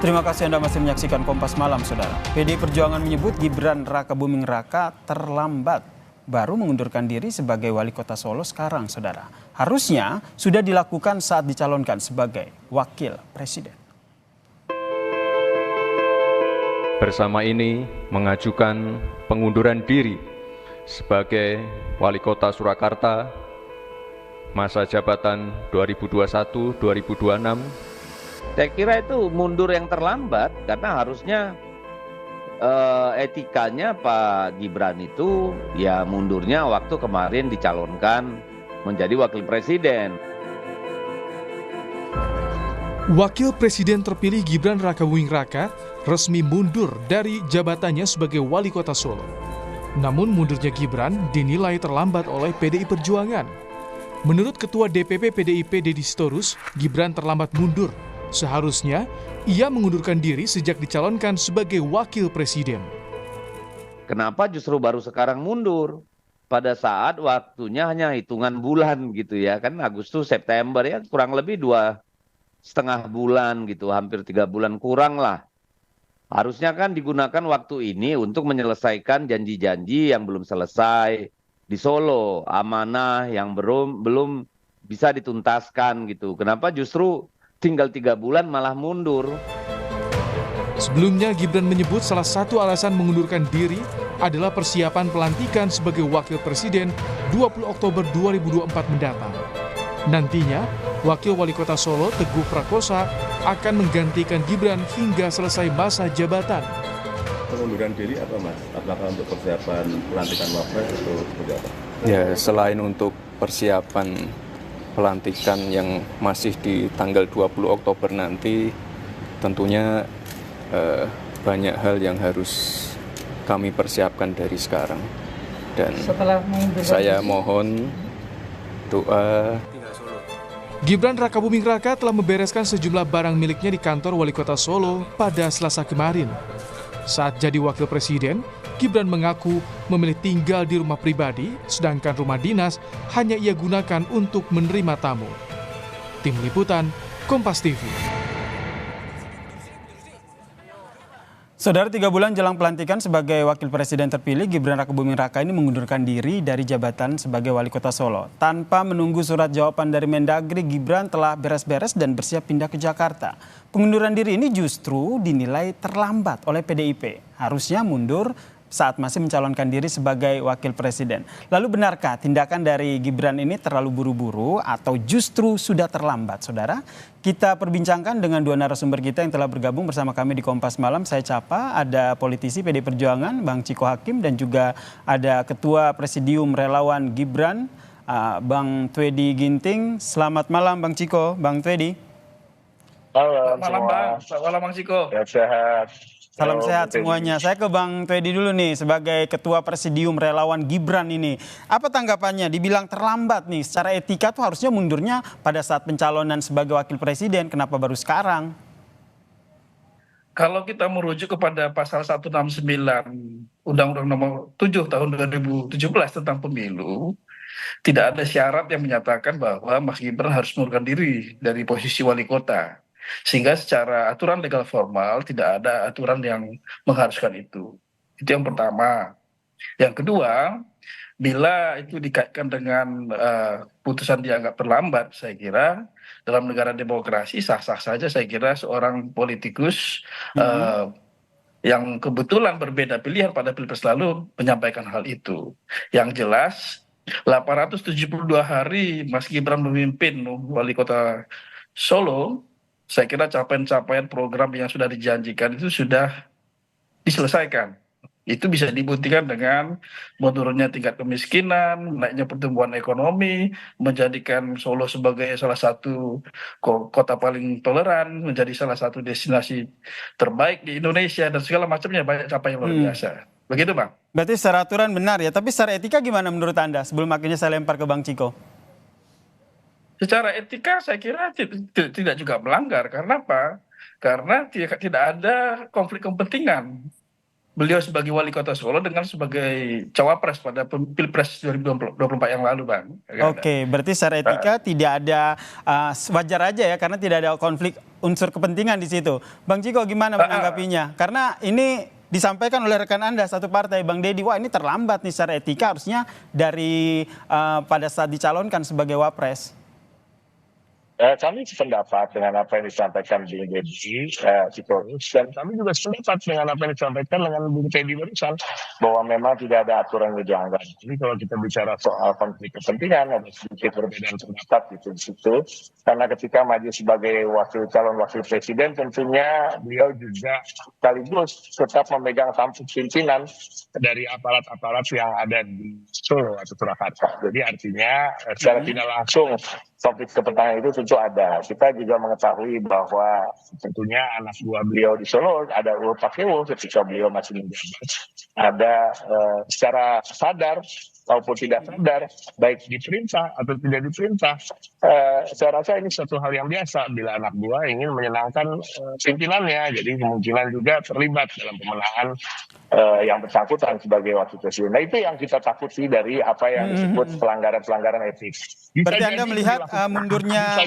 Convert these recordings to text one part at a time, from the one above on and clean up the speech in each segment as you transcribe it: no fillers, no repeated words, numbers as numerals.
Terima kasih Anda masih menyaksikan Kompas Malam, Saudara. PDI Perjuangan menyebut Gibran Rakabuming Raka terlambat baru mengundurkan diri sebagai wali kota Solo sekarang, Saudara. Harusnya sudah dilakukan saat dicalonkan sebagai wakil presiden. Bersama ini mengajukan pengunduran diri sebagai wali kota Surakarta masa jabatan 2021-2026. Saya kira itu mundur yang terlambat karena harusnya etikanya Pak Gibran itu ya mundurnya waktu kemarin dicalonkan menjadi wakil presiden. Wakil Presiden terpilih Gibran Rakabuming Raka resmi mundur dari jabatannya sebagai wali kota Solo. Namun mundurnya Gibran dinilai terlambat oleh PDI Perjuangan. Menurut Ketua DPP PDIP Deddy Sitorus, Gibran terlambat mundur. Seharusnya ia mengundurkan diri sejak dicalonkan sebagai wakil presiden. Kenapa justru baru sekarang mundur? Pada saat waktunya hanya hitungan bulan gitu ya, kan Agustus September ya, kurang lebih 2,5 bulan gitu, hampir 3 bulan kurang lah. Harusnya kan digunakan waktu ini untuk menyelesaikan janji-janji yang belum selesai di Solo, amanah yang belum bisa dituntaskan gitu. Kenapa justru tinggal 3 bulan malah mundur? Sebelumnya Gibran menyebut salah satu alasan mengundurkan diri adalah persiapan pelantikan sebagai wakil presiden 20 Oktober 2024 mendatang. Nantinya, wakil wali kota Solo Teguh Prakosa akan menggantikan Gibran hingga selesai masa jabatan. Pengunduran diri apa Mas? Apakah untuk persiapan pelantikan wapres atau seperti apa? Ya, selain untuk persiapan pelantikan yang masih di tanggal 20 Oktober nanti, tentunya banyak hal yang harus kami persiapkan dari sekarang. Dan saya mohon doa. Gibran Rakabuming Raka telah membereskan sejumlah barang miliknya di kantor wali kota Solo pada Selasa kemarin. Saat jadi wakil presiden, Gibran mengaku memilih tinggal di rumah pribadi, sedangkan rumah dinas hanya ia gunakan untuk menerima tamu. Tim Liputan, Kompas TV. Saudara, 3 bulan jelang pelantikan sebagai wakil presiden terpilih, Gibran Rakabuming Raka ini mengundurkan diri dari jabatan sebagai wali kota Solo. Tanpa menunggu surat jawaban dari Mendagri, Gibran telah beres-beres dan bersiap pindah ke Jakarta. Pengunduran diri ini justru dinilai terlambat oleh PDIP. Harusnya mundur saat masih mencalonkan diri sebagai wakil presiden. Lalu benarkah tindakan dari Gibran ini terlalu buru-buru atau justru sudah terlambat, Saudara? Kita perbincangkan dengan 2 narasumber kita yang telah bergabung bersama kami di Kompas Malam. Saya Capa, ada politisi PD Perjuangan, Bang Ciko Hakim, dan juga ada Ketua Presidium Relawan Gibran, Bang Twedi Ginting. Selamat malam Bang Ciko, Bang Twedi. Selamat malam Bang, selamat malam Bang Ciko. Sehat. Salam sehat semuanya. Saya ke Bang Twedi dulu nih sebagai Ketua Presidium Relawan Gibran ini. Apa tanggapannya? Dibilang terlambat nih. Secara etika tuh harusnya mundurnya pada saat pencalonan sebagai wakil presiden. Kenapa baru sekarang? Kalau kita merujuk kepada pasal 169 Undang-Undang Nomor 7 Tahun 2017 tentang pemilu, tidak ada syarat yang menyatakan bahwa Mas Gibran harus mengundurkan diri dari posisi wali kota. Sehingga secara aturan legal formal tidak ada aturan yang mengharuskan itu. Itu yang pertama. Yang kedua, bila itu dikaitkan dengan putusan dianggap terlambat, saya kira dalam negara demokrasi sah-sah saja. Saya kira seorang politikus yang kebetulan berbeda pilihan pada pilpres lalu menyampaikan hal itu. Yang jelas 872 hari Mas Gibran memimpin wali kota Solo, saya kira capaian-capaian program yang sudah dijanjikan itu sudah diselesaikan. Itu bisa dibuktikan dengan menurunnya tingkat kemiskinan, naiknya pertumbuhan ekonomi, menjadikan Solo sebagai salah satu kota paling toleran, menjadi salah satu destinasi terbaik di Indonesia, dan segala macamnya, banyak capaian luar biasa. Begitu Bang. Berarti secara aturan benar ya, tapi secara etika gimana menurut Anda? Sebelum akhirnya saya lempar ke Bang Ciko. Secara etika saya kira tidak juga melanggar. Karena apa? Karena tidak ada konflik kepentingan. beliau sebagai wali kota Solo dengan sebagai cawapres pada Pilpres 2024 yang lalu, Bang. Oke, berarti secara etika tidak ada, wajar aja ya, karena tidak ada konflik unsur kepentingan di situ. Bang Ciko gimana menanggapinya? Karena ini disampaikan oleh rekan Anda satu partai, Bang Deddy, wah ini terlambat nih secara etika, harusnya dari pada saat dicalonkan sebagai wapres. Kami sependapat dengan apa yang disampaikan Bung Deddy Sitorus, dan kami juga sependapat dengan apa yang disampaikan dengan Bung Teddy barusan, bahwa memang tidak ada aturan yang dilanggar. Jadi kalau kita bicara soal konflik kepentingan, ada sedikit perbedaan pendapat di situ. Karena ketika maju sebagai calon wakil presiden, tentunya beliau juga sekaligus tetap memegang tampuk pimpinan dari aparat-aparat yang ada di Solo atau Surakarta. Jadi artinya secara tidak langsung konflik kepentingan itu tentu ada. Kita juga mengetahui bahwa tentunya anak buah beliau di Solo, ada Ulf Pakewo ketika beliau masih menjabat, ada secara sadar maupun tidak sadar, baik diperintah atau tidak diperintah, saya rasa ini suatu hal yang biasa bila anak buah ingin menyenangkan pimpinannya. Jadi kemungkinan juga terlibat dalam pemenangan yang bersangkutan sebagai wakil presiden. Nah itu yang kita takuti dari apa yang disebut pelanggaran-pelanggaran etik. Berarti Anda melihat mundurnya...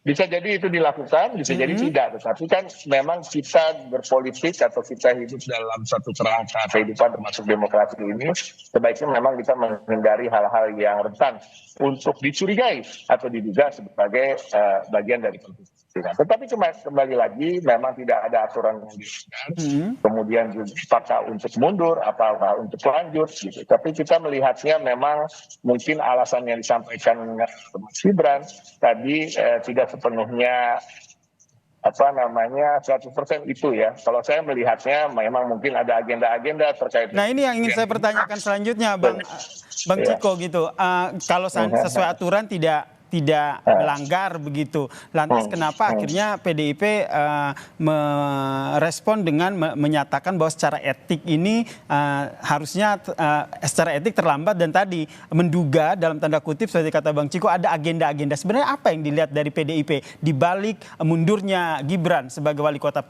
Bisa jadi itu dilakukan, bisa jadi tidak. Tetapi kan memang kita berpolitik atau kita hidup dalam satu kerangka kehidupan termasuk demokrasi ini, sebaiknya memang kita menghindari hal-hal yang rentan untuk dicurigai atau diduga sebagai bagian dari politik. Tetapi kembali lagi memang tidak ada aturan yang dilanggar, kemudian juga apakah untuk mundur, apakah untuk lanjut gitu. Tapi kita melihatnya memang mungkin alasan yang disampaikan Mas Gibran tadi tidak sepenuhnya 100% itu ya. Kalau saya melihatnya memang mungkin ada agenda-agenda terkait. Nah ini yang ingin saya pertanyakan selanjutnya, Bang Ciko gitu. Kalau sesuai aturan tidak melanggar begitu. Lantas kenapa akhirnya PDIP merespon dengan menyatakan bahwa secara etik ini harusnya secara etik terlambat, dan tadi menduga dalam tanda kutip seperti kata Bang Ciko ada agenda-agenda. Sebenarnya apa yang dilihat dari PDIP di balik mundurnya Gibran sebagai wali kota?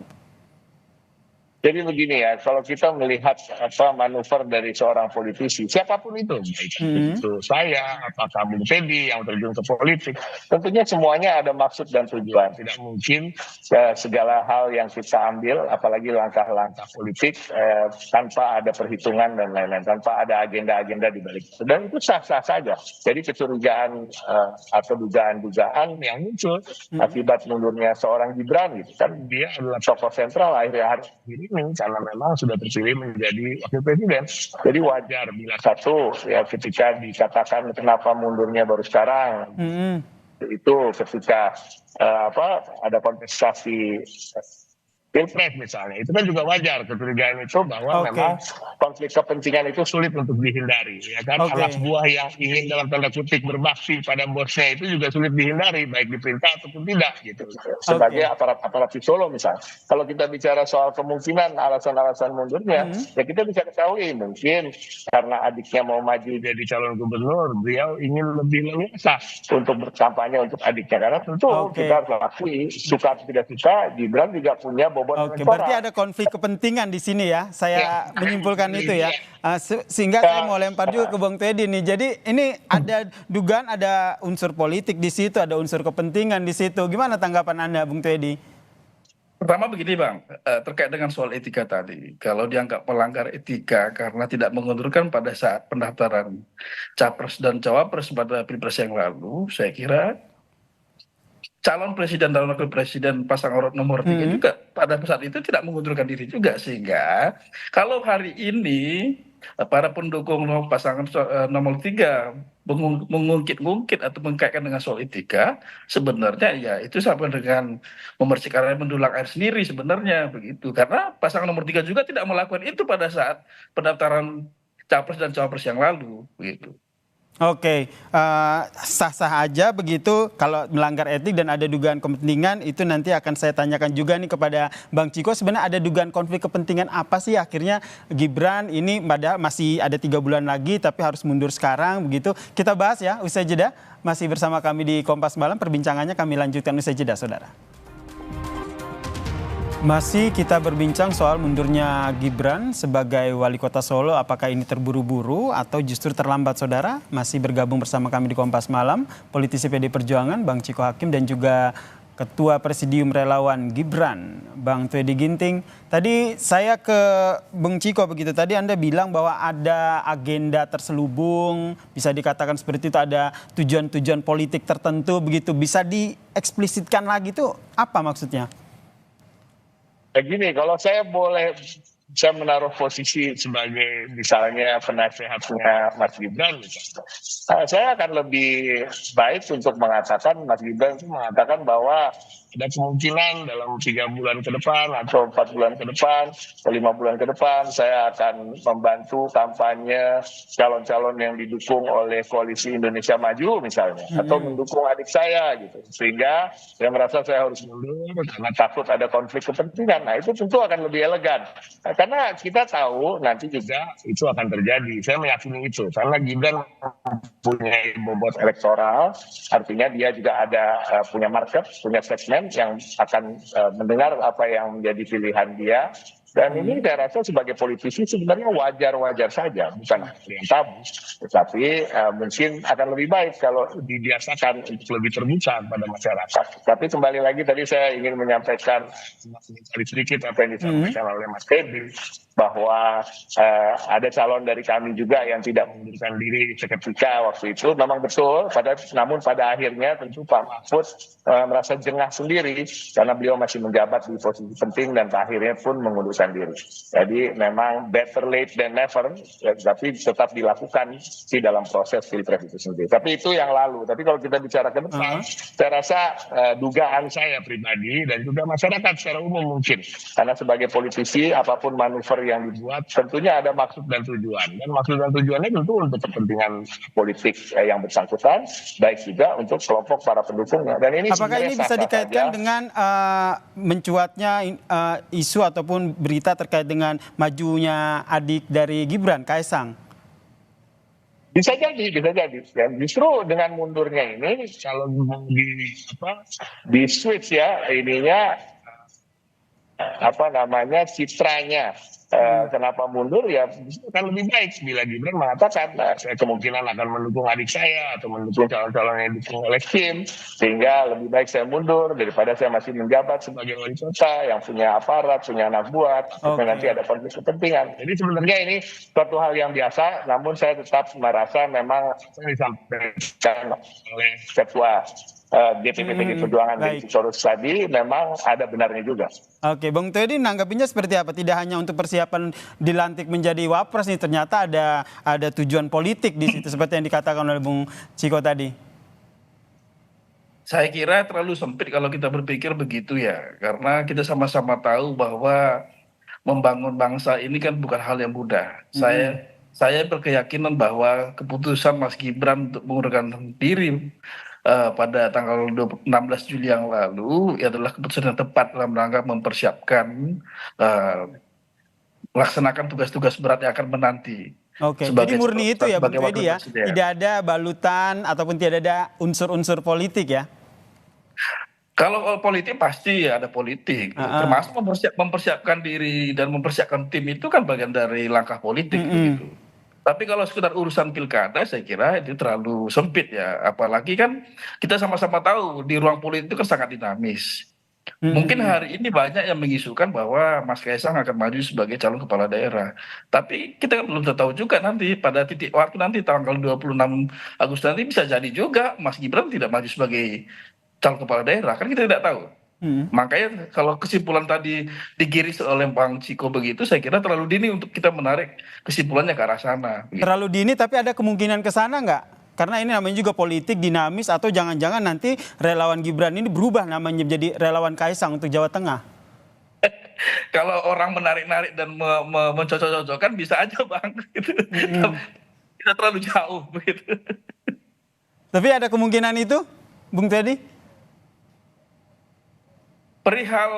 Jadi begini ya, kalau kita melihat manuver dari seorang politisi, siapapun itu, baik itu saya, apakah Bung Teddy yang terjun ke politik, tentunya semuanya ada maksud dan tujuan. Tidak mungkin segala hal yang kita ambil, apalagi langkah-langkah politik, tanpa ada perhitungan dan lain-lain, tanpa ada agenda-agenda di balik itu. Dan itu sah-sah saja. Jadi kecurigaan atau dugaan-dugaan yang muncul akibat mundurnya seorang Gibran, gitu kan, dia adalah tokoh sentral akhir-akhir ini, karena memang sudah terpilih menjadi wakil presiden. Jadi wajar bila ketika dikatakan kenapa mundurnya baru sekarang, itu ketika ada kontestasi Pilpres misalnya, itu kan juga wajar kecurigaan itu bahwa memang konflik kepentingan itu sulit untuk dihindari, ya kan? Anak buah yang ingin dalam tanda kutip berbakti pada bosnya itu juga sulit dihindari, baik diperintah ataupun tidak, gitu. Sebagai aparat di Solo misalnya. Kalau kita bicara soal kemungkinan alasan-alasan mundurnya, ya kita bisa ketahui mungkin karena adiknya mau maju jadi calon gubernur, beliau ingin lebih leluasa untuk berkampanye untuk adiknya, karena tentu kita harus akui, suka atau tidak suka, Gibran juga punya berarti ada konflik kepentingan di sini ya. Saya menyimpulkan itu ya. Sehingga saya mau lempar juga ke Bang Teddy nih. Jadi ini ada dugaan ada unsur politik di situ, ada unsur kepentingan di situ. Gimana tanggapan Anda, Bang Teddy? Pertama begini, Bang, terkait dengan soal etika tadi. Kalau dianggap melanggar etika karena tidak mengundurkan pada saat pendaftaran capres dan cawapres pada Pilpres yang lalu, saya kira calon presiden dan wakil presiden pasangan nomor 3 juga pada saat itu tidak mengundurkan diri juga, sehingga kalau hari ini para pendukung pasangan nomor 3 mengungkit-ungkit atau mengkaitkan dengan soal etika, sebenarnya ya itu sama dengan memercikan air mendulang air sendiri sebenarnya begitu, karena pasangan nomor 3 juga tidak melakukan itu pada saat pendaftaran capres dan cawapres yang lalu begitu. Sah-sah aja begitu. Kalau melanggar etik dan ada dugaan kepentingan, itu nanti akan saya tanyakan juga nih kepada Bang Ciko. Sebenarnya ada dugaan konflik kepentingan apa sih akhirnya Gibran ini masih ada 3 bulan lagi tapi harus mundur sekarang begitu. Kita bahas ya usai jeda. Masih bersama kami di Kompas Malam, perbincangannya kami lanjutkan usai jeda, saudara. Masih kita berbincang soal mundurnya Gibran sebagai wali kota Solo. Apakah ini terburu-buru atau justru terlambat, saudara? Masih bergabung bersama kami di Kompas Malam, politisi PD Perjuangan Bang Ciko Hakim dan juga Ketua Presidium Relawan Gibran, Bang Twedy Ginting. Tadi saya ke Bang Ciko begitu. Tadi Anda bilang bahwa ada agenda terselubung, bisa dikatakan seperti itu, ada tujuan-tujuan politik tertentu begitu. Bisa dieksplisitkan lagi tuh apa maksudnya? Begini, kalau saya boleh, saya menaruh posisi sebagai misalnya penasehatnya Mas Gibran, saya akan lebih baik untuk mengatakan, Mas Gibran itu mengatakan bahwa ada kemungkinan dalam 3 bulan ke depan atau 4 bulan ke depan atau 5 bulan ke depan saya akan membantu kampanye calon-calon yang didukung oleh Koalisi Indonesia Maju misalnya, atau mendukung adik saya gitu, sehingga saya merasa saya harus mundur karena takut ada konflik kepentingan. Nah, itu tentu akan lebih elegan, karena kita tahu nanti juga itu akan terjadi. Saya meyakini itu karena Gibran punya bobot elektoral, artinya dia juga ada punya market, punya segmen yang akan mendengar apa yang menjadi pilihan dia. Dan ini saya rasa sebagai politisi sebenarnya wajar-wajar saja, bukan yang tabu, tetapi mungkin akan lebih baik kalau dibiasakan untuk lebih terbuka pada masyarakat. Tapi kembali lagi tadi saya ingin menyampaikan sedikit apa yang disampaikan oleh Mas Teddy, bahwa ada calon dari kami juga yang tidak mengundurkan diri seketika waktu itu. Memang betul, namun pada akhirnya tentu Pak Mahfud merasa jengah sendiri karena beliau masih menjabat di posisi penting dan akhirnya pun mengundurkan diri. Jadi memang better late than never, tapi tetap dilakukan di dalam proses pilpres itu sendiri. Tapi itu yang lalu. Tapi kalau kita bicara ke depan, saya rasa dugaan saya pribadi dan juga masyarakat secara umum mungkin, karena sebagai politisi apapun manuver yang dibuat tentunya ada maksud dan tujuan, dan maksud dan tujuannya tentu untuk kepentingan politik yang bersangkutan, baik juga untuk kelompok para pendukungnya. Dan ini apakah ini bisa dikaitkan dengan mencuatnya isu ataupun berita terkait dengan majunya adik dari Gibran, Kaesang? Bisa jadi. Dan justru dengan mundurnya ini, kalau di switch ya ininya citranya. Kenapa mundur ya akan lebih baik bila Gibran mengatakan saya kemungkinan akan mendukung adik saya atau mendukung calon-calon yang didukung oleh Kim, sehingga lebih baik saya mundur daripada saya masih menjabat sebagai wali kota yang punya aparat, punya anak buah, nanti ada konflik kepentingan. Jadi sebenarnya ini suatu hal yang biasa, namun saya tetap merasa memang disampaikan oleh Ketua DPP PD Perjuangan di Sorus tadi memang ada benarnya juga. Oke, Bang Twedy nanggapinya seperti apa? Tidak hanya untuk persiapan dilantik menjadi wapres nih, ternyata ada tujuan politik di situ seperti yang dikatakan oleh Bung Ciko tadi. Saya kira terlalu sempit kalau kita berpikir begitu ya, karena kita sama-sama tahu bahwa membangun bangsa ini kan bukan hal yang mudah. Saya berkeyakinan bahwa keputusan Mas Gibran untuk mengundurkan diri pada tanggal 16 Juli yang lalu adalah keputusan yang tepat dalam rangka mempersiapkan melaksanakan tugas-tugas berat yang akan menanti. Oke, jadi murni itu ya Bang Twedy ya, tidak ada balutan ataupun tidak ada unsur-unsur politik ya? Kalau politik pasti ada politik, termasuk mempersiapkan diri dan mempersiapkan tim itu kan bagian dari langkah politik begitu. Tapi kalau sekedar urusan pilkada, saya kira itu terlalu sempit ya. Apalagi kan kita sama-sama tahu di ruang politik itu kan sangat dinamis. Mungkin hari ini banyak yang mengisukan bahwa Mas Kaesang akan maju sebagai calon kepala daerah. Tapi kita kan belum tahu juga nanti pada titik waktu nanti tanggal 26 Agustus nanti bisa jadi juga Mas Gibran tidak maju sebagai calon kepala daerah. Kan kita tidak tahu. Makanya kalau kesimpulan tadi digiris oleh Bang Ciko begitu, saya kira terlalu dini untuk kita menarik kesimpulannya ke arah sana. Begitu. Terlalu dini, tapi ada kemungkinan ke sana nggak? Karena ini namanya juga politik dinamis, atau jangan-jangan nanti relawan Gibran ini berubah namanya menjadi relawan Kaesang untuk Jawa Tengah? Kalau orang menarik-narik dan mencocok-cocokkan bisa aja Bang. Gitu. Kita terlalu jauh begitu. Tapi ada kemungkinan itu, Bung Twedy? Perihal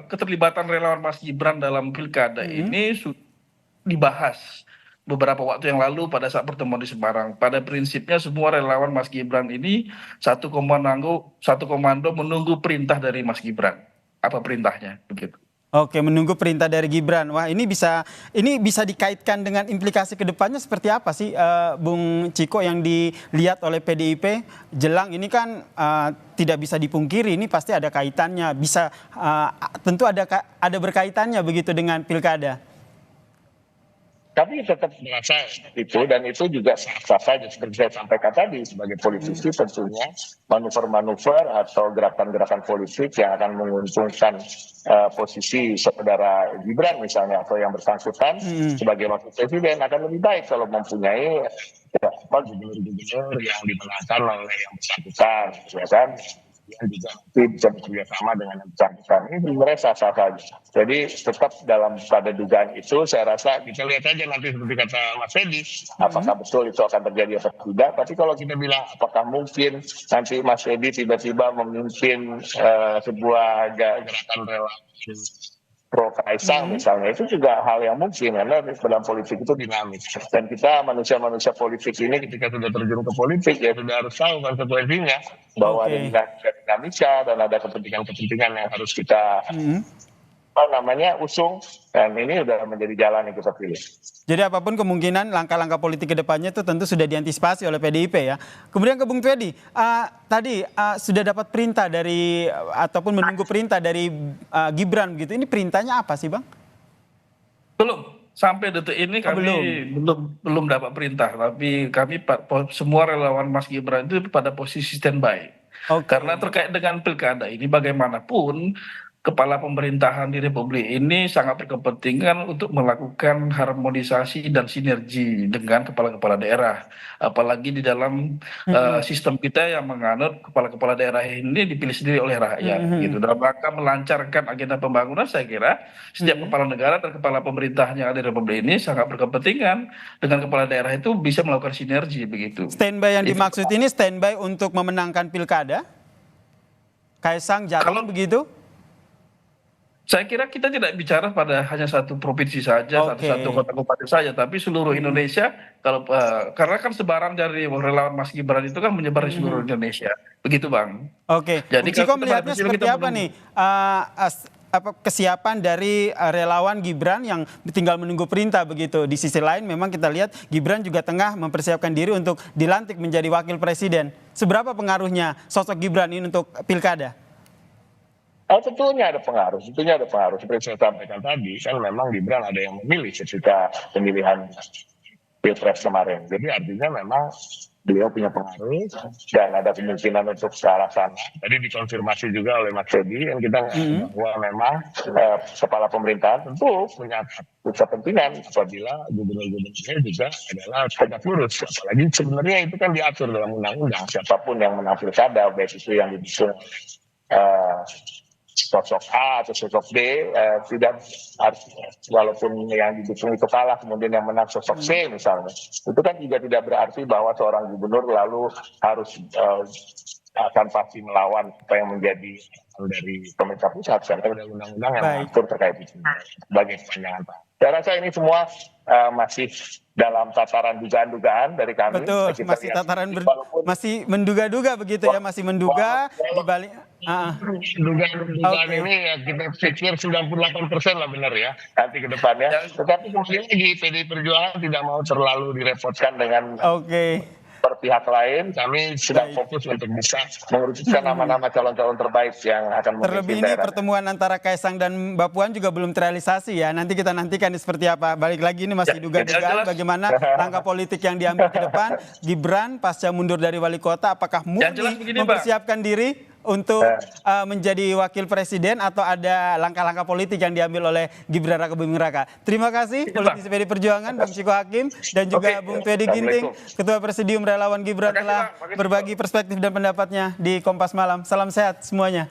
keterlibatan relawan Mas Gibran dalam pilkada ini dibahas beberapa waktu yang lalu pada saat pertemuan di Semarang. Pada prinsipnya semua relawan Mas Gibran ini satu komando menunggu perintah dari Mas Gibran. apa perintahnya begitu. Oke, menunggu perintah dari Gibran. Wah, ini bisa dikaitkan dengan implikasi kedepannya seperti apa sih, Bung Ciko, yang dilihat oleh PDIP jelang ini kan tidak bisa dipungkiri, ini pasti ada kaitannya, bisa tentu ada berkaitannya begitu dengan pilkada. Kami tetap merasa itu, dan itu juga sah-sah saja seperti saya sampaikan tadi, sebagai politisi tentunya manuver-manuver atau gerakan-gerakan politik yang akan menguntungkan posisi saudara Gibran misalnya atau yang bersangkutan sebagai wakil presiden akan lebih baik kalau mempunyai gubernur-gubernur yang dimenangkan oleh yang bersangkutan, ya kan? Yang juga nanti bisa bekerja sama dengan yang bersangkutan. Ini sebenarnya sah-sah saja. Jadi tetap pada dugaan itu, saya rasa kita lihat aja nanti seperti kata Mas Edi, apakah betul itu akan terjadi atau tidak. Tapi kalau kita bilang apakah mungkin nanti Mas Edi tiba-tiba memimpin sebuah gerakan relawan pro Kaisang misalnya, itu juga hal yang mungkin karena dalam politik itu dinamis, dan kita manusia-manusia politik ini ketika sudah terjun ke politik ya sudah harus tahu konsekuensinya bahwa ada dinamika dan ada kepentingan-kepentingan yang harus kita usung, dan ini sudah menjadi jalan yang kita pilih. Jadi apapun kemungkinan langkah-langkah politik ke depannya itu tentu sudah diantisipasi oleh PDIP ya. Kemudian ke Bung Twedi, tadi sudah dapat perintah dari ataupun menunggu perintah dari Gibran begitu. Ini perintahnya apa sih, Bang? Belum. Sampai detik ini kami belum dapat perintah, tapi kami semua relawan Mas Gibran itu pada posisi standby. Karena terkait dengan pilkada ini bagaimanapun kepala pemerintahan di Republik ini sangat berkepentingan untuk melakukan harmonisasi dan sinergi dengan kepala-kepala daerah. Apalagi di dalam sistem kita yang menganut kepala-kepala daerah ini dipilih sendiri oleh rakyat. Gitu. Dalam rangka melancarkan agenda pembangunan, saya kira setiap kepala negara dan kepala pemerintahnya di Republik ini sangat berkepentingan dengan kepala daerah itu bisa melakukan sinergi begitu. Standby yang dimaksud ini standby untuk memenangkan pilkada? Kaisang Jateng begitu? Saya kira kita tidak bicara pada hanya satu provinsi saja, satu kota kabupaten saja, tapi seluruh Indonesia. Karena kan sebaran dari relawan Mas Gibran itu kan menyebar di seluruh Indonesia, begitu Bang. Jadi Bung Ciko melihatnya seperti apa nih kesiapan dari relawan Gibran yang tinggal menunggu perintah begitu. Di sisi lain memang kita lihat Gibran juga tengah mempersiapkan diri untuk dilantik menjadi wakil presiden. Seberapa pengaruhnya sosok Gibran ini untuk pilkada? Tentunya ada pengaruh. Seperti saya sampaikan tadi, kan memang Gibran ada yang memilih ketika pemilihan Pilpres kemarin. Jadi artinya memang beliau punya pengaruh dan ada kemungkinan untuk ke arah sana. Tadi dikonfirmasi juga oleh Mas Edi, yang kita bahwa memang kepala pemerintahan tentu punya kepentingan apabila gubernur-gubernurnya juga adalah tegak lurus. Apalagi sebenarnya itu kan diatur dalam undang-undang, siapapun yang menang pilkada, baik itu yang didukung sosok A atau sosok B, tidak harus, walaupun yang didukung itu kalah kemudian yang menang sosok C misalnya, itu kan juga tidak berarti bahwa seorang gubernur lalu harus akan pasti melawan apa yang menjadi dari pemerintah pusat, karena ada undang-undang yang mengatur terkait itu sebagai kepanjangan Pak. Saya rasa ini semua masih dalam tataran dugaan-dugaan dari kami. Betul, masih tataran masih menduga-duga begitu ya, masih menduga di balik dugaan ini ya kita pikir 98% lah benar ya nanti ke depannya. Tetapi kemudian lagi PDI Perjuangan tidak mau terlalu direpotkan dengan pihak lain. Kami sedang fokus untuk bisa mengerucutkan nama-nama calon-calon terbaik yang akan memimpin terlebih ini daerah. Pertemuan antara Kaisang dan Mbak Puan juga belum terrealisasi ya. Nanti kita nantikan seperti apa. Balik lagi ini masih duga-dugaan bagaimana langkah politik yang diambil ke depan. Gibran pasca mundur dari wali kota, apakah murni mempersiapkan diri untuk menjadi wakil presiden atau ada langkah-langkah politik yang diambil oleh Gibran Rakabuming Raka. Terima kasih politisi PDI Perjuangan Bang Ciko Hakim dan juga Bung Twedi Ginting, Ketua Presidium Relawan Gibran telah berbagi perspektif dan pendapatnya di Kompas Malam. Salam sehat semuanya.